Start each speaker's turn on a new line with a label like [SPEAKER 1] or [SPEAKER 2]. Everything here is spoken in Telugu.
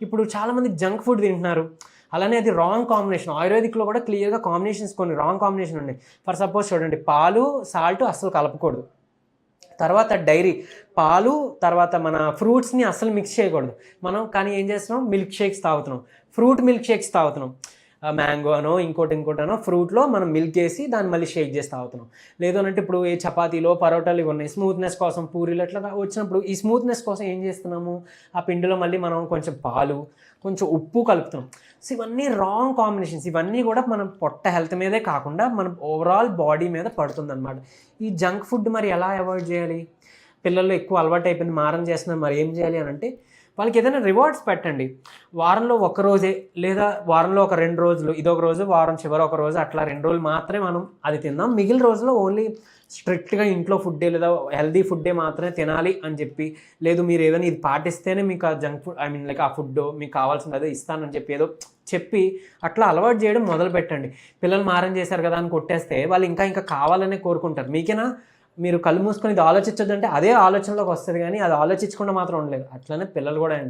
[SPEAKER 1] ఇప్పుడు చాలామంది జంక్ ఫుడ్ తింటున్నారు. అలానే అది రాంగ్ కాంబినేషన్. ఆయుర్వేదిక్‌లో కూడా క్లియర్‌గా కాంబినేషన్స్ కొన్ని రాంగ్ కాంబినేషన్ ఉన్నాయి. ఫర్ సపోజ్ చూడండి, పాలు, సాల్ట్ అస్సలు కలపకూడదు. తర్వాత డైరీ, పాలు, తర్వాత మన ఫ్రూట్స్‌ని అస్సలు మిక్స్ చేయకూడదు. మనం కానీ ఏం చేస్తున్నాం, మిల్క్ షేక్స్ తాగుతున్నాం. ఫ్రూట్ మిల్క్ షేక్స్ తాగుతున్నాం. మ్యాంగో అనో, ఇంకోటనో ఫ్రూట్‌లో మనం మిల్క్ ఏసి దాన్ని మళ్ళీ షేక్ చేసి తాగుతున్నాం. లేదు అనంటే ఇప్పుడు ఈ చపాతీలో, పరోటాలు ఇవి ఉన్నాయి. స్మూత్‌నెస్ కోసం పూరీలు అట్లా వచ్చినప్పుడు ఈ స్మూత్‌నెస్ కోసం ఏం చేస్తున్నాము, ఆ పిండిలో మళ్ళీ మనం కొంచెం పాలు, కొంచెం ఉప్పు కలుపుతున్నాం. సో ఇవన్నీ రాంగ్ కాంబినేషన్స్. ఇవన్నీ కూడా మన పొట్ట హెల్త్ మీదే కాకుండా మన ఓవరాల్ బాడీ మీద పడుతుందనమాట. ఈ జంక్ ఫుడ్ మరి ఎలా అవాయిడ్ చేయాలి? పిల్లల్లో ఎక్కువ అలవాటు అయిపోయింది, మారం చేస్తున్నారు, మరి ఏం చేయాలి అని అంటే వాళ్ళకి ఏదైనా రివార్డ్స్ పెట్టండి. వారంలో ఒక రోజే, లేదా వారంలో ఒక 2 రోజులు, ఇదొక రోజు, వారం చివర ఒక రోజు, అట్లా 2 రోజులు మాత్రమే మనం అది తిందాం. మిగిలిన రోజుల్లో ఓన్లీ స్ట్రిక్ట్‌గా ఇంట్లో ఫుడ్డే లేదా హెల్తీ ఫుడ్డే మాత్రమే తినాలి అని చెప్పి, లేదు మీరు ఏదైనా ఇది పాటిస్తేనే మీకు ఆ జంక్ ఫుడ్ లైక్ ఆ ఫుడ్డు మీకు కావాల్సింది అదే ఇస్తానని చెప్పి ఏదో చెప్పి అట్లా అలవాటు చేయడం మొదలుపెట్టండి. పిల్లలు మారం చేశారు కదా అని కొట్టేస్తే వాళ్ళు ఇంకా కావాలనే కోరుకుంటారు. మీకేనా మీరు కళ్ళు మూసుకొని ఇది ఆలోచించొద్దంటే అదే ఆలోచనలోకి వస్తుంది, కానీ అది ఆలోచించకుండా మాత్రం ఉండలేదు. అట్లనే పిల్లలు కూడా అండి.